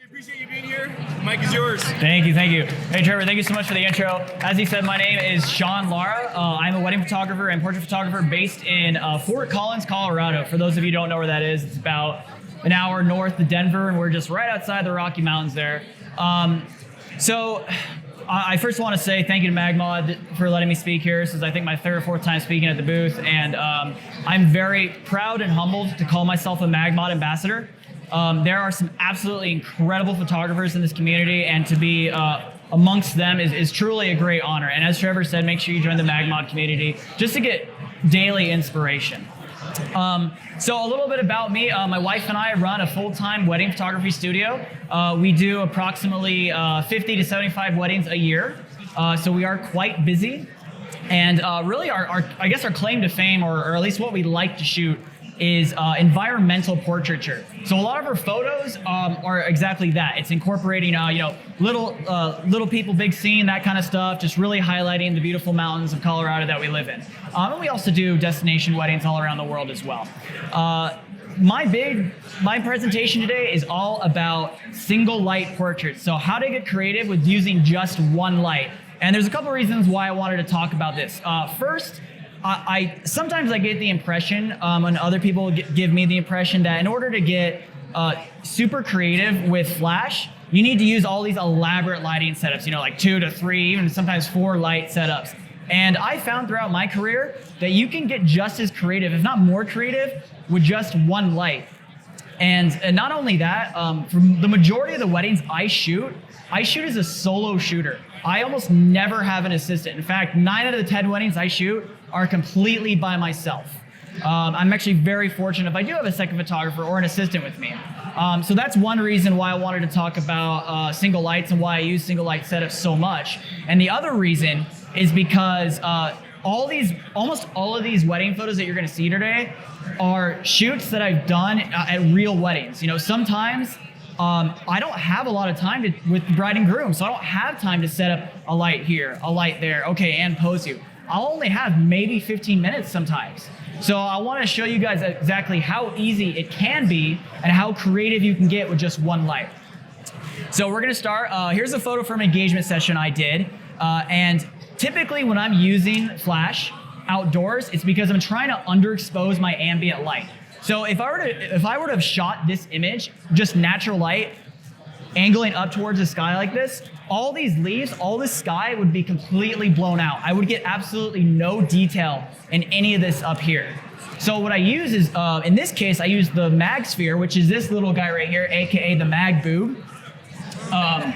Appreciate you being here. Mike is yours. Thank you. Hey, Trevor, thank you so much for the intro. As he said, my name is Sean Lara. I'm a wedding photographer and portrait photographer based in Fort Collins, Colorado. For those of you who don't know where that is, it's about an hour north of Denver, and we're just right outside the Rocky Mountains there. I first want to say thank you to MagMod for letting me speak here. This is, I think, my third or fourth time speaking at the booth, and I'm very proud and humbled to call myself a MagMod ambassador. There are some absolutely incredible photographers in this community, and to be amongst them is truly a great honor. And as Trevor said, make sure you join the MagMod community just to get daily inspiration. So a little bit about me. My wife and I run a full-time wedding photography studio. We do approximately 50 to 75 weddings a year. So we are quite busy. And really our claim to fame, or at least what we like to shoot, is environmental portraiture. So a lot of our photos are exactly that. It's incorporating little people, big scene, that kind of stuff, just really highlighting the beautiful mountains of Colorado that we live in. And we also do destination weddings all around the world as well. My presentation today is all about single light portraits. So how to get creative with using just one light. And there's a couple reasons why I wanted to talk about this. First, sometimes I get the impression, and other people give me the impression, that in order to get super creative with flash, you need to use all these elaborate lighting setups, like 2 to 3, even sometimes 4 light setups. And I found throughout my career that you can get just as creative, if not more creative, with just one light. And not only that, for the majority of the weddings I shoot as a solo shooter. I almost never have an assistant. In fact, 9 out of the 10 weddings I shoot are completely by myself. I'm actually very fortunate if I do have a second photographer or an assistant with me. So that's one reason why I wanted to talk about single lights and why I use single light setups so much. And the other reason is because almost all of these wedding photos that you're gonna see today are shoots that I've done at real weddings. Sometimes I don't have a lot of time with the bride and groom, so I don't have time to set up a light here, a light there, okay, and pose you. I'll only have maybe 15 minutes sometimes. So I want to show you guys exactly how easy it can be and how creative you can get with just one light. So we're going to start. Here's a photo from an engagement session I did. And typically when I'm using flash outdoors, it's because I'm trying to underexpose my ambient light. So if I were to have shot this image, just natural light, angling up towards the sky like this, all these leaves, all this sky would be completely blown out. I would get absolutely no detail in any of this up here. So what I use is, in this case, I use the MagSphere, which is this little guy right here, AKA the Mag Boob. I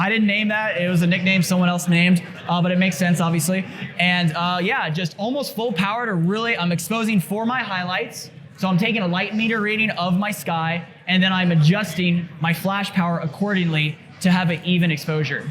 didn't name that. It was a nickname someone else named, but it makes sense, obviously. And just almost full power to really, I'm exposing for my highlights. So I'm taking a light meter reading of my sky, and then I'm adjusting my flash power accordingly to have an even exposure.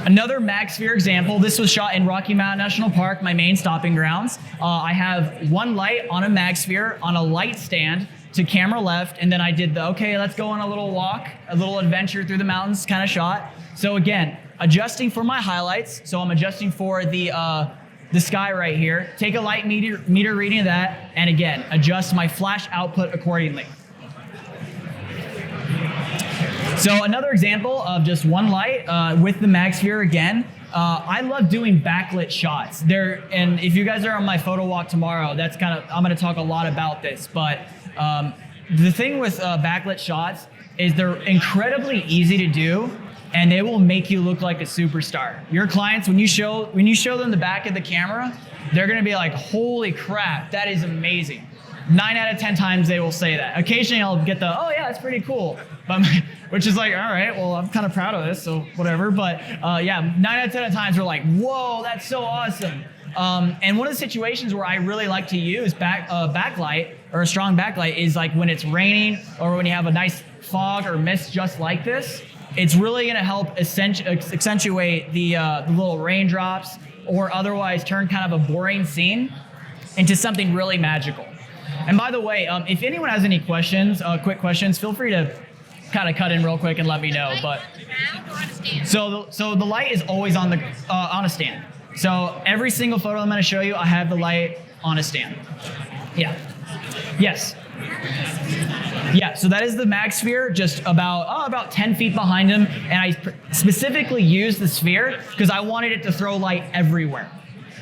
Another MagSphere example, this was shot in Rocky Mountain National Park, my main stopping grounds. I have one light on a MagSphere on a light stand to camera left, and then I did let's go on a little walk, a little adventure through the mountains kind of shot. So again, adjusting for my highlights. So I'm adjusting for the sky right here, take a light meter reading of that, and again, adjust my flash output accordingly. So another example of just one light with the MagSphere again. I love doing backlit shots. And if you guys are on my photo walk tomorrow, I'm gonna talk a lot about this, but the thing with backlit shots is they're incredibly easy to do, and they will make you look like a superstar. Your clients, when you show them the back of the camera, they're gonna be like, holy crap, that is amazing. 9 out of 10 times they will say that. Occasionally I'll get the, oh yeah, that's pretty cool. Which is like, all right, well, I'm kind of proud of this, so whatever. But 9 out of 10 times they're like, whoa, that's so awesome. And one of the situations where I really like to use backlight, or a strong backlight, is like when it's raining or when you have a nice fog or mist just like this. It's really gonna help accentuate the little raindrops, or otherwise turn kind of a boring scene into something really magical. And by the way, if anyone has any questions, quick questions, feel free to kind of cut in real quick and let me know. But so the light is always on a stand. So every single photo I'm going to show you, I have the light on a stand. Yeah. Yes. Yeah, so that is the MagSphere, just about 10 feet behind him, and I specifically used the sphere because I wanted it to throw light everywhere.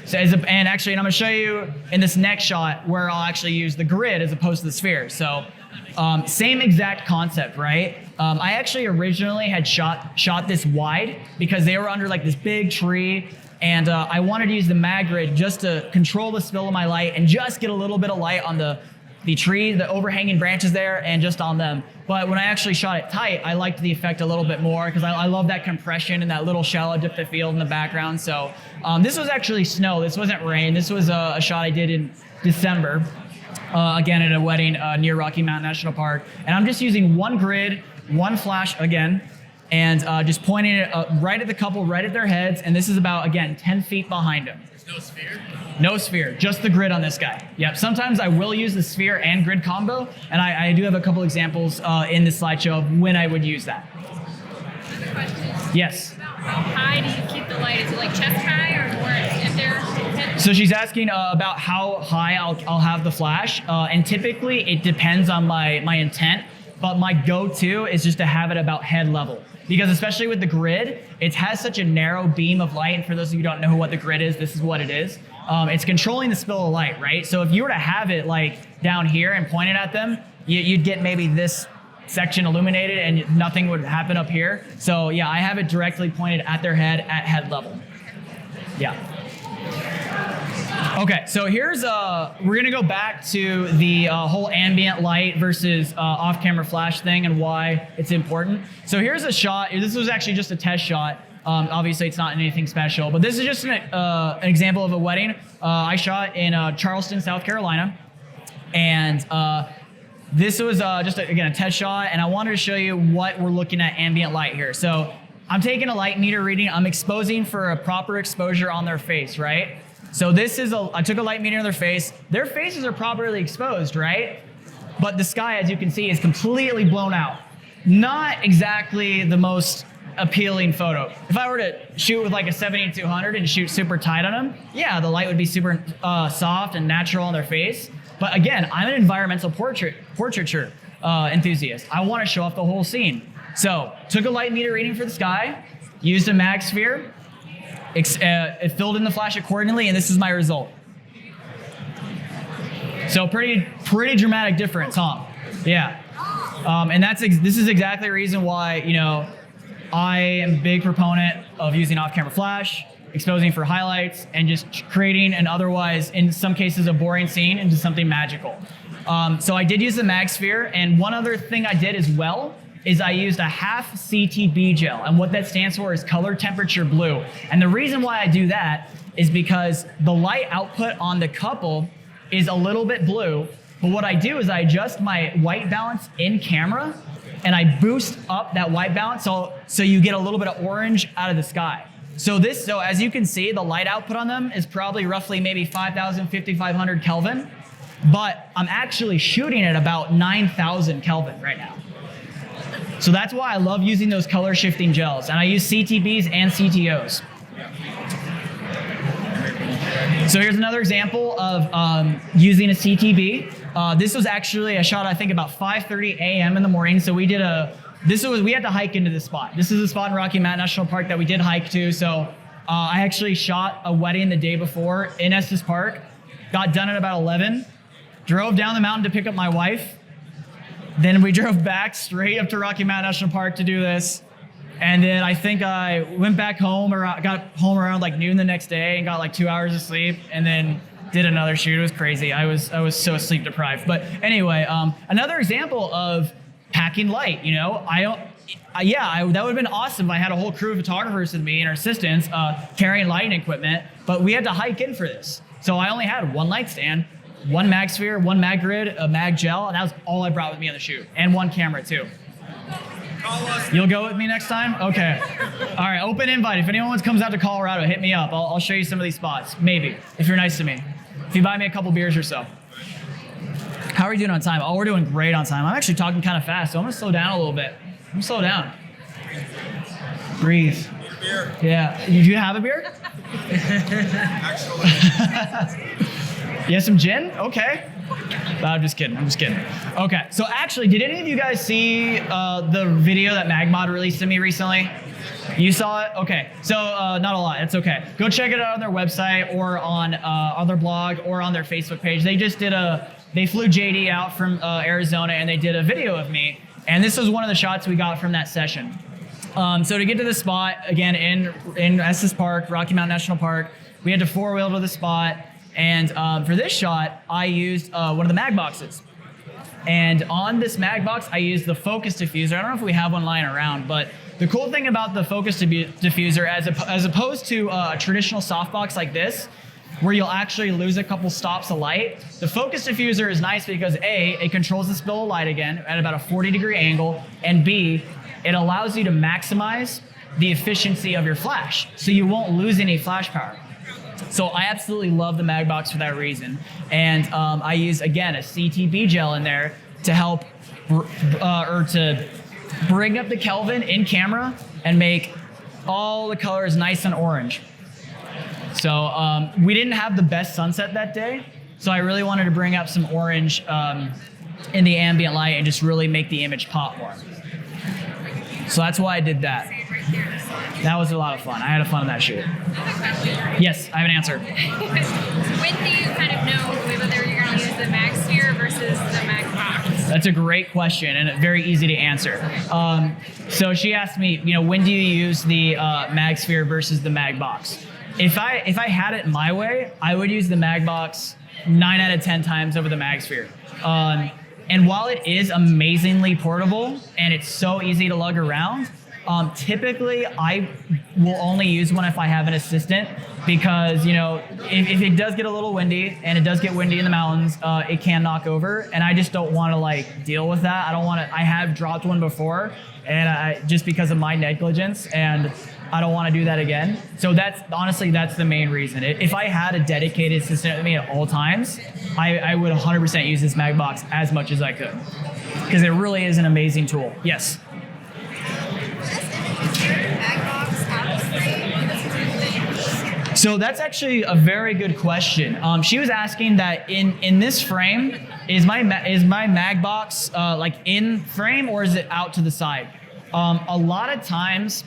So and I'm going to show you in this next shot where I'll actually use the grid as opposed to the sphere. So same exact concept, right? I actually originally had shot this wide because they were under like this big tree, and I wanted to use the MagGrid just to control the spill of my light and just get a little bit of light on the tree, the overhanging branches there, and just on them. But when I actually shot it tight, I liked the effect a little bit more because I love that compression and that little shallow depth of field in the background. So this was actually snow. This wasn't rain. This was a shot I did in December, again at a wedding near Rocky Mountain National Park. And I'm just using one grid, one flash again, and just pointing it right at the couple, right at their heads. And this is about, again, 10 feet behind them. There's no sphere? No sphere, just the grid on this guy. Yep, sometimes I will use the sphere and grid combo, and I do have a couple examples in this slideshow of when I would use that. Another question. Yes? About how high do you keep the light? Is it like chest high or more if they're... So she's asking about how high I'll have the flash, and typically it depends on my intent, but my go-to is just to have it about head level. Because especially with the grid, it has such a narrow beam of light, and for those of you who don't know what the grid is, this is what it is. It's controlling the spill of light, right? So if you were to have it like down here and pointed at them, you'd get maybe this section illuminated and nothing would happen up here. So yeah, I have it directly pointed at their head at head level. Yeah. Okay, so here's, we're gonna go back to the whole ambient light versus off-camera flash thing and why it's important. So here's a shot, this was actually just a test shot. Obviously it's not anything special, but this is just an example of a wedding I shot in Charleston, South Carolina. And this was just, again, a test shot, and I wanted to show you what we're looking at ambient light here. So I'm taking a light meter reading, I'm exposing for a proper exposure on their face, right? So this is I took a light meter in their face. Their faces are properly exposed, right? But the sky, as you can see, is completely blown out. Not exactly the most appealing photo. If I were to shoot with like a 7200 and shoot super tight on them, yeah, the light would be super soft and natural on their face. But again, I'm an environmental portraiture enthusiast. I want to show off the whole scene. So took a light meter reading for the sky, used a MagSphere, it filled in the flash accordingly, and this is my result. So pretty dramatic difference, huh? Yeah. And this is exactly the reason why, you know, I am a big proponent of using off-camera flash, exposing for highlights, and just creating an otherwise, in some cases, a boring scene into something magical. So I did use the MagSphere, and one other thing I did as well is I used a half CTB gel, and what that stands for is color temperature blue. And the reason why I do that is because the light output on the couple is a little bit blue, but what I do is I adjust my white balance in camera, and I boost up that white balance so you get a little bit of orange out of the sky. So as you can see, the light output on them is probably roughly maybe 5,000, 5,500 Kelvin, but I'm actually shooting at about 9,000 Kelvin right now. So that's why I love using those color shifting gels, and I use CTBs and CTOs. So here's another example of using a CTB. This was actually a shot I think about 5:30 a.m. in the morning. So we had to hike into this spot. This is a spot in Rocky Mountain National Park that we did hike to. So I actually shot a wedding the day before in Estes Park, got done at about 11, drove down the mountain to pick up my wife. Then we drove back straight up to Rocky Mountain National Park to do this. And then I think I went back home, or got home around like noon the next day and got like 2 hours of sleep, and then did another shoot. It was crazy. I was so sleep deprived. But anyway, another example of packing light, you know, that would have been awesome if I had a whole crew of photographers with me and our assistants carrying lighting equipment, but we had to hike in for this. So I only had one light stand, one MagSphere, one MagGrid, a MagGel, and that was all I brought with me on the shoot, and one camera too. You'll go with me next time? Okay. All right, open invite. If anyone comes out to Colorado, hit me up. I'll show you some of these spots, maybe, if you're nice to me. If you buy me a couple beers or so. How are we doing on time? Oh, we're doing great on time. I'm actually talking kind of fast, so I'm gonna slow down a little bit. I'm gonna slow down. Breathe. Need a beer? Yeah. Do you have a beer? Actually. You have some gin? Okay. I'm just kidding. Okay, so actually, did any of you guys see the video that MagMod released to me recently? You saw it? Okay, so not a lot, it's okay. Go check it out on their website or on their blog or on their Facebook page. They just did they flew JD out from Arizona and they did a video of me. And this was one of the shots we got from that session. So to get to the spot, again, in Estes Park, Rocky Mountain National Park, we had to four-wheel to the spot. And for this shot, I used one of the mag boxes. And on this mag box, I used the focus diffuser. I don't know if we have one lying around, but the cool thing about the focus diffuser, as opposed to a traditional softbox like this, where you'll actually lose a couple stops of light, the focus diffuser is nice because A, it controls the spill of light again at about a 40-degree angle, and B, it allows you to maximize the efficiency of your flash, so you won't lose any flash power. So I absolutely love the mag box for that reason. And I use, again, a CTB gel in there to help, or to bring up the Kelvin in camera and make all the colors nice and orange. So we didn't have the best sunset that day, so I really wanted to bring up some orange in the ambient light and just really make the image pop more. So that's why I did that. That was a lot of fun. I had fun on that shoot. I have a question. Yes, I have an answer. When do you kind of know whether you're going to use the MagSphere versus the MagBox? That's a great question and very easy to answer. So she asked me, when do you use the MagSphere versus the MagBox? If I had it my way, I would use the MagBox 9 out of 10 times over the MagSphere. And while it is amazingly portable and it's so easy to lug around, typically I will only use one if I have an assistant because, if it does get a little windy, and it does get windy in the mountains, it can knock over, and I just don't want to deal with that. I have dropped one before, and just because of my negligence, and I don't want to do that again. So that's the main reason. If I had a dedicated assistant with me at all times, I would 100% use this mag box as much as I could, because it really is an amazing tool. Yes. So that's actually a very good question. She was asking that in this frame, is my mag box in frame, or is it out to the side? A lot of times,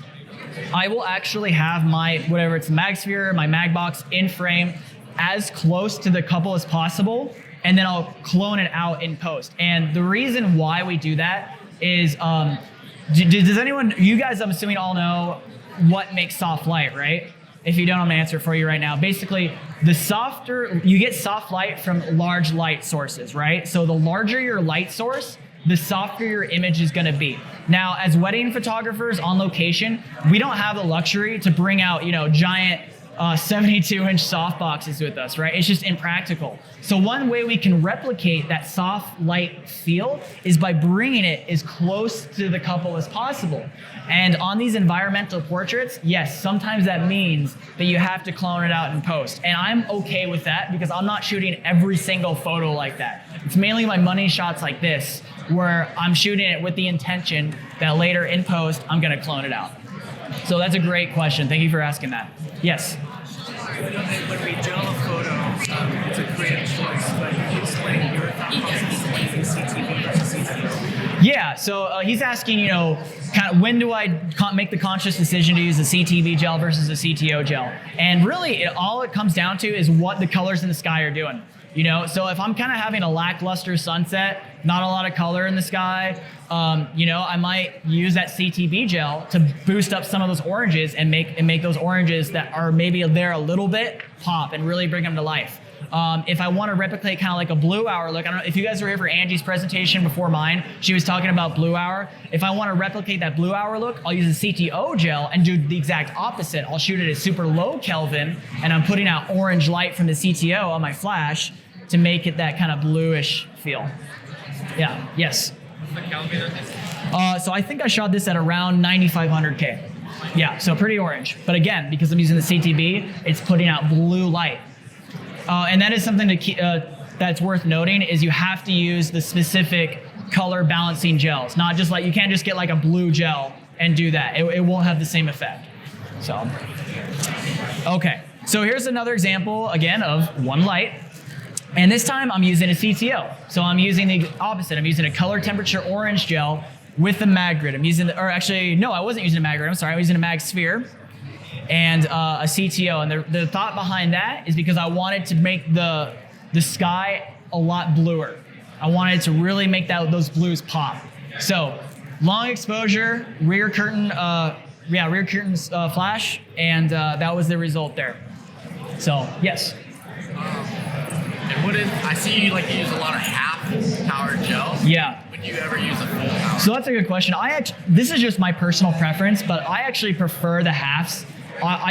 I will actually have whatever it's MagSphere, my mag box in frame as close to the couple as possible, and then I'll clone it out in post. And the reason why we do that is, does anyone, you guys I'm assuming all know what makes soft light, right? If you don't, I'm gonna answer for you right now. Basically, you get soft light from large light sources, right? So the larger your light source, the softer your image is gonna be. Now, as wedding photographers on location, we don't have the luxury to bring out, giant 72-inch soft boxes with us, right? It's just impractical. So one way we can replicate that soft light feel is by bringing it as close to the couple as possible. And on these environmental portraits, yes, sometimes that means that you have to clone it out in post. And I'm okay with that because I'm not shooting every single photo like that. It's mainly my money shots like this, where I'm shooting it with the intention that later in post, I'm gonna clone it out. So that's a great question. Thank you for asking that. Yes? When we gel a photo, it's a creative choice, but can you explain your thought process using CTV versus CTO? Yeah, so he's asking, kind of when do I make the conscious decision to use a CTV gel versus a CTO gel? And really, all it comes down to is what the colors in the sky are doing. So if I'm kind of having a lackluster sunset, not a lot of color in the sky, I might use that CTB gel to boost up some of those oranges and make those oranges that are maybe there a little bit pop and really bring them to life. If I want to replicate kind of like a blue hour look, I don't know if you guys were here for Angie's presentation before mine, she was talking about blue hour. If I want to replicate that blue hour look, I'll use a CTO gel and do the exact opposite. I'll shoot it at super low Kelvin, and I'm putting out orange light from the CTO on my flash to make it that kind of bluish feel. Yeah, yes. So I think I shot this at around 9,500K. Yeah, so pretty orange. But again, because I'm using the CTB, it's putting out blue light. And that is something that's worth noting, is you have to use the specific color balancing gels. Not just you can't just get a blue gel and do that. It won't have the same effect. So, okay. So here's another example, again, of one light. And this time I'm using a CTO. So I'm using the opposite. I'm using a color temperature orange gel with the MagGrid. I'm using, or actually, no, I wasn't using a MagGrid. I'm sorry, I was using a MagSphere and a CTO. And the thought behind that is because I wanted to make the sky a lot bluer. I wanted to really make those blues pop. So long exposure, rear curtain flash, and that was the result there. So yes. And I see you use a lot of half power gel. Yeah. Would you ever use a full power? So that's a good question. This is just my personal preference, but I actually prefer the halves.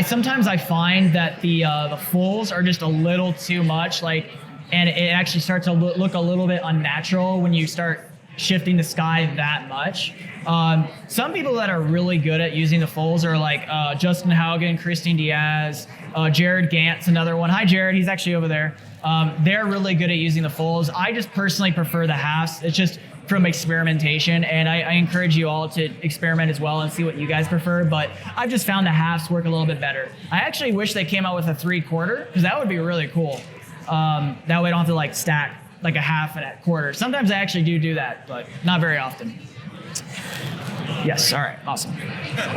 Sometimes I find that the fulls are just a little too much, and it actually starts to look a little bit unnatural when you start shifting the sky that much. Some people that are really good at using the fulls are like Justin Haugen, Christine Diaz, Jared Gant's another one. Hi, Jared. He's actually over there. They're really good at using the fulls. I just personally prefer the halves. It's just from experimentation, and I encourage you all to experiment as well and see what you guys prefer, but I've just found the halves work a little bit better. I actually wish they came out with a 3/4, because that would be really cool. That way I don't have to stack like a half and a quarter. Sometimes I actually do that, but not very often. Yes, all right, awesome.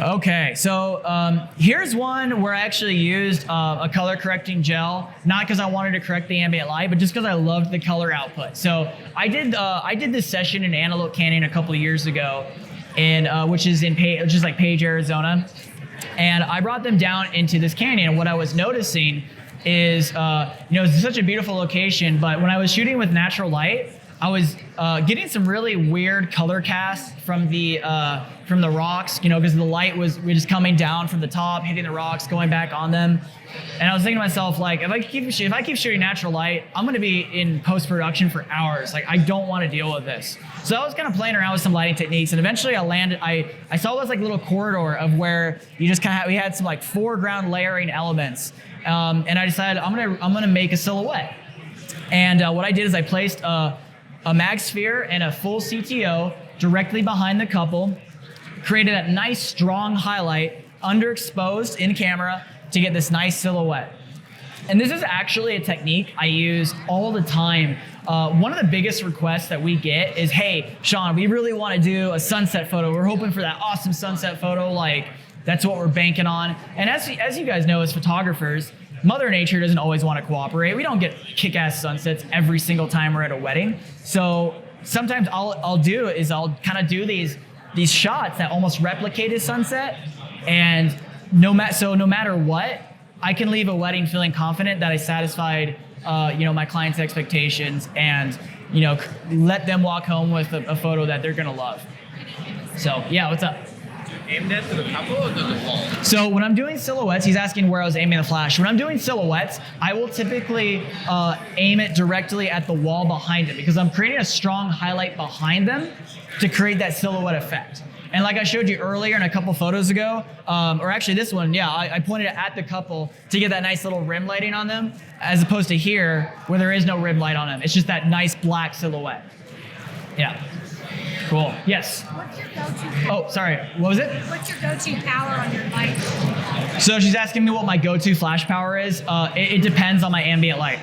Okay, so here's one where I actually used a color correcting gel, not because I wanted to correct the ambient light, but just because I loved the color output. So I did this session in Antelope Canyon a couple of years ago, which is Page, Arizona, and I brought them down into this canyon. And what I was noticing is, it's such a beautiful location, but when I was shooting with natural light, I was getting some really weird color casts from the rocks, because the light was just coming down from the top, hitting the rocks, going back on them. And I was thinking to myself, if I keep shooting natural light, I'm going to be in post-production for hours. I don't want to deal with this. So I was kind of playing around with some lighting techniques, and eventually I saw this little corridor of where you just we had some foreground layering elements. And I decided I'm gonna make a silhouette. And what I did is I placed a MagSphere and a full CTO directly behind the couple, created a nice strong highlight, underexposed in camera to get this nice silhouette. And this is actually a technique I use all the time. One of the biggest requests that we get is, hey, Sean, we really want to do a sunset photo. We're hoping for that awesome sunset photo. That's what we're banking on. And as you guys know, as photographers, Mother Nature doesn't always want to cooperate. We don't get kick-ass sunsets every single time we're at a wedding. So sometimes I'll do these shots that almost replicate a sunset. And no matter what, I can leave a wedding feeling confident that I satisfied my client's expectations, and let them walk home with a photo that they're gonna love. So yeah, what's up? Aim that to the couple or to the wall? So when I'm doing silhouettes, he's asking where I was aiming the flash. When I'm doing silhouettes, I will typically aim it directly at the wall behind it, because I'm creating a strong highlight behind them to create that silhouette effect. And like I showed you earlier in a couple photos ago, or actually this one, yeah, I pointed it at the couple to get that nice little rim lighting on them, as opposed to here where there is no rim light on them. It's just that nice black silhouette. Yeah. Cool. Yes. What's your go-to? Oh, sorry. What was it? What's your go-to power on your light? So she's asking me what my go-to flash power is. It depends on my ambient light.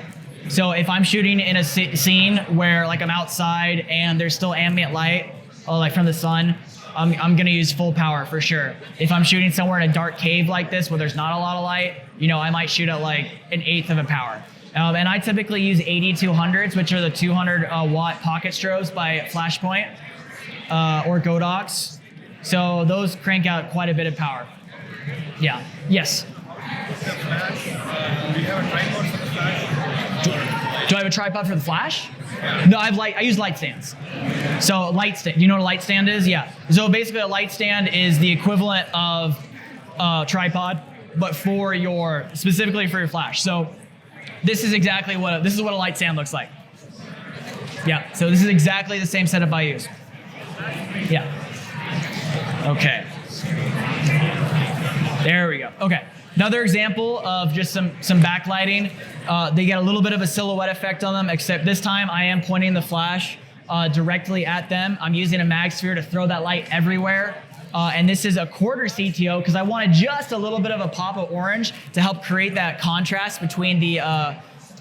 So if I'm shooting in a scene where I'm outside and there's still ambient light, from the sun, I'm gonna use full power for sure. If I'm shooting somewhere in a dark cave like this where there's not a lot of light, I might shoot at an eighth of a power. And I typically use 8200s, which are the 200 watt pocket strobes by Flashpoint. Or Godox. So those crank out quite a bit of power. Yeah. Yes. Do you have a tripod for the flash? Do I have a tripod for the flash? No, I use light stands. So light stand. Do you know what a light stand is? Yeah. So basically a light stand is the equivalent of a tripod, but specifically for your flash. So this is what a light stand looks like. Yeah. So this is exactly the same setup I use. Yeah. Okay. There we go. Okay. Another example of just some backlighting. They get a little bit of a silhouette effect on them, except this time I am pointing the flash directly at them. I'm using a MagSphere to throw that light everywhere. And this is a quarter CTO because I wanted just a little bit of a pop of orange to help create that contrast between the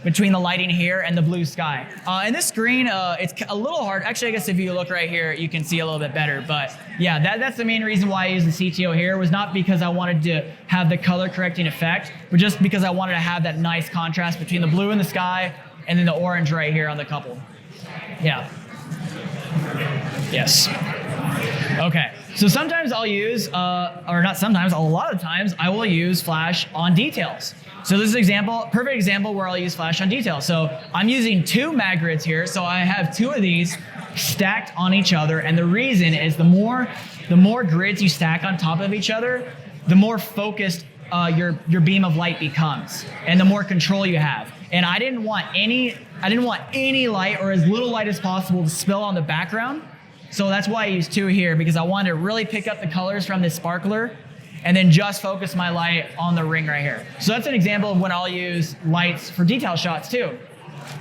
between the lighting here and the blue sky. And this screen, it's a little hard. Actually, I guess if you look right here, you can see a little bit better. But yeah, that's the main reason why I use the CTO here, was not because I wanted to have the color correcting effect, but just because I wanted to have that nice contrast between the blue in the sky and then the orange right here on the couple. Yeah. Yes. Okay. So sometimes I'll use, or not sometimes, a lot of times I will use flash on details. So this is an example, perfect example where I'll use flash on details. So I'm using 2 MagGrids here. So I have 2 of these stacked on each other. And the reason is the more grids you stack on top of each other, the more focused your beam of light becomes, and the more control you have. And I didn't want any light, or as little light as possible, to spill on the background. So that's why I used 2 here, because I wanted to really pick up the colors from this sparkler and then just focus my light on the ring right here. So that's an example of when I'll use lights for detail shots too.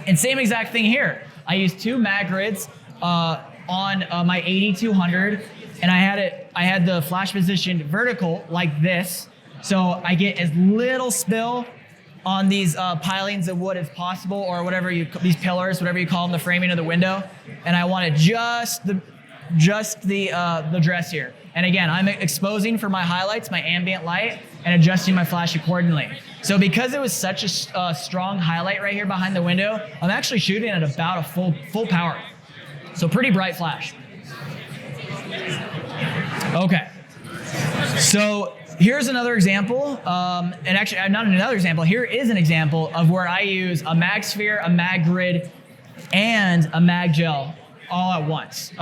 And same exact thing here. I used 2 MagGrids on my 8200, and I had the flash positioned vertical like this, so I get as little spill on these pilings of wood as possible, or whatever these pillars, whatever you call them, the framing of the window. And I wanted just the dress here. And again, I'm exposing for my highlights, my ambient light, and adjusting my flash accordingly. So because it was such a strong highlight right here behind the window, I'm actually shooting at about a full power. So pretty bright flash. Okay. So here's another example, and actually not another example, here is an example of where I use a MagSphere, a MagGrid, and a MagGel all at once.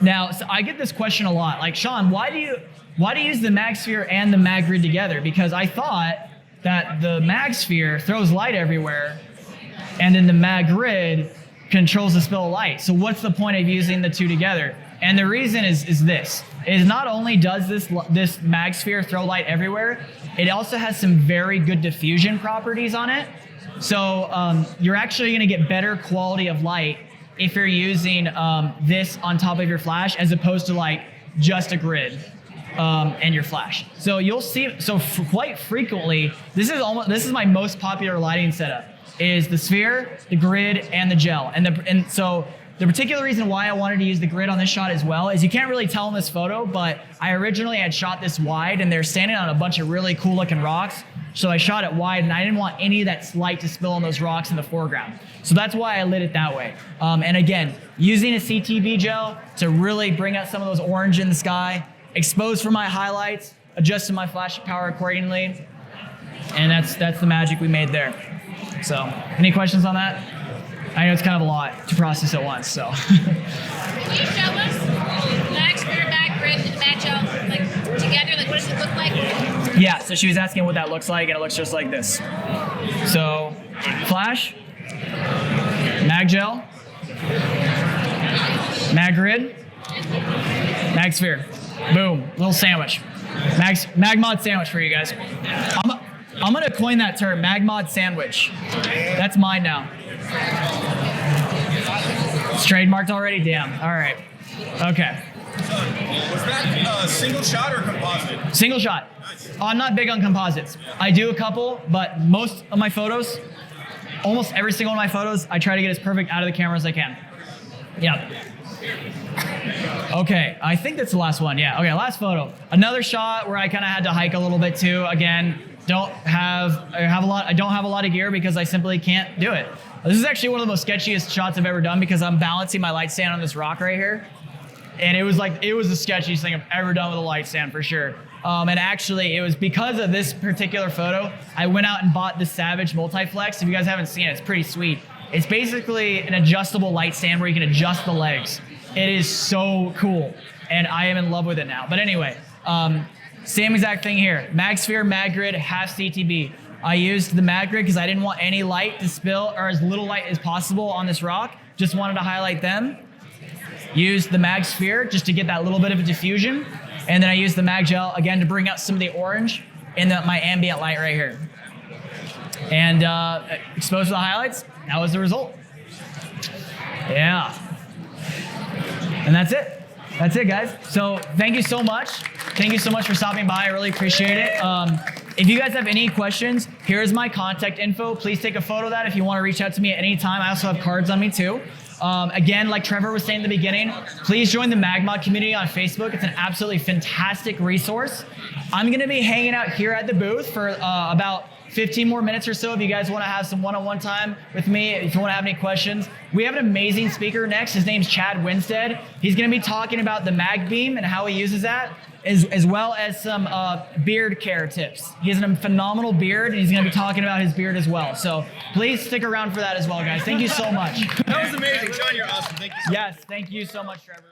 Now, so I get this question a lot, like, Sean, why do you use the MagSphere and the MagGrid together? Because I thought that the MagSphere throws light everywhere, and then the MagGrid controls the spill of light. So what's the point of using the 2 together? And the reason is this, is not only does this MagSphere throw light everywhere, it also has some very good diffusion properties on it. So you're actually gonna get better quality of light if you're using this on top of your flash, as opposed to like just a grid and your flash. So you'll see, quite frequently, this is my most popular lighting setup, is the sphere, the grid, and the gel. And so the particular reason why I wanted to use the grid on this shot as well is, you can't really tell in this photo, but I originally had shot this wide, and they're standing on a bunch of really cool looking rocks. So I shot it wide, and I didn't want any of that light to spill on those rocks in the foreground. So that's why I lit it that way. And again, using a CTB gel to really bring out some of those orange in the sky, expose for my highlights, adjusting my flash power accordingly. And that's the magic we made there. So any questions on that? I know it's kind of a lot to process at once, so. Can you show us MagSphere, MagGrid, and MagGel like together? Like, what does it look like? Yeah, so she was asking what that looks like, and it looks just like this. So, flash, MagGel, MagGrid, MagSphere. Boom, little sandwich. MagMod sandwich for you guys. I'm gonna coin that term, MagMod sandwich. That's mine now. It's trademarked already? Damn. All right. Okay. Was that single shot or composite? Single shot. Nice. I'm not big on composites. I do a couple, but most of my photos, almost every single one of my photos, I try to get as perfect out of the camera as I can. Yeah. Okay, I think that's the last one. Yeah, okay, last photo. Another shot where I kind of had to hike a little bit too. Again, I don't have a lot of gear because I simply can't do it. This is actually one of the most sketchiest shots I've ever done because I'm balancing my light stand on this rock right here. And it was the sketchiest thing I've ever done with a light stand for sure. And actually it was because of this particular photo, I went out and bought the Savage Multiflex. If you guys haven't seen it, it's pretty sweet. It's basically an adjustable light stand where you can adjust the legs. It is so cool. And I am in love with it now. But anyway, same exact thing here. MagSphere, MagGrid, half CTB. I used the MagGrid because I didn't want any light to spill or as little light as possible on this rock. Just wanted to highlight them. Used the MagSphere just to get that little bit of a diffusion. And then I used the MagGel again to bring out some of the orange in my ambient light right here. And exposed to the highlights, that was the result. Yeah. And that's it. That's it, guys. So thank you so much. Thank you so much for stopping by. I really appreciate it. If you guys have any questions, Here's my contact info. Please take a photo of that if you want to reach out to me at any time. I also have cards on me too. Again, like Trevor was saying in the beginning, please join the MagMod community on Facebook. It's an absolutely fantastic resource. I'm going to be hanging out here at the booth for about 15 more minutes or so if you guys want to have some one-on-one time with me, if you want to have any questions. We have an amazing speaker next. His name's Chad Winstead. He's going to be talking about the Mag Beam and how he uses that, as well as some beard care tips. He has a phenomenal beard, and he's going to be talking about his beard as well. So please stick around for that as well, guys. Thank you so much. That was amazing. Sean, you're awesome. Thank you so much. Yes, thank you so much, Trevor.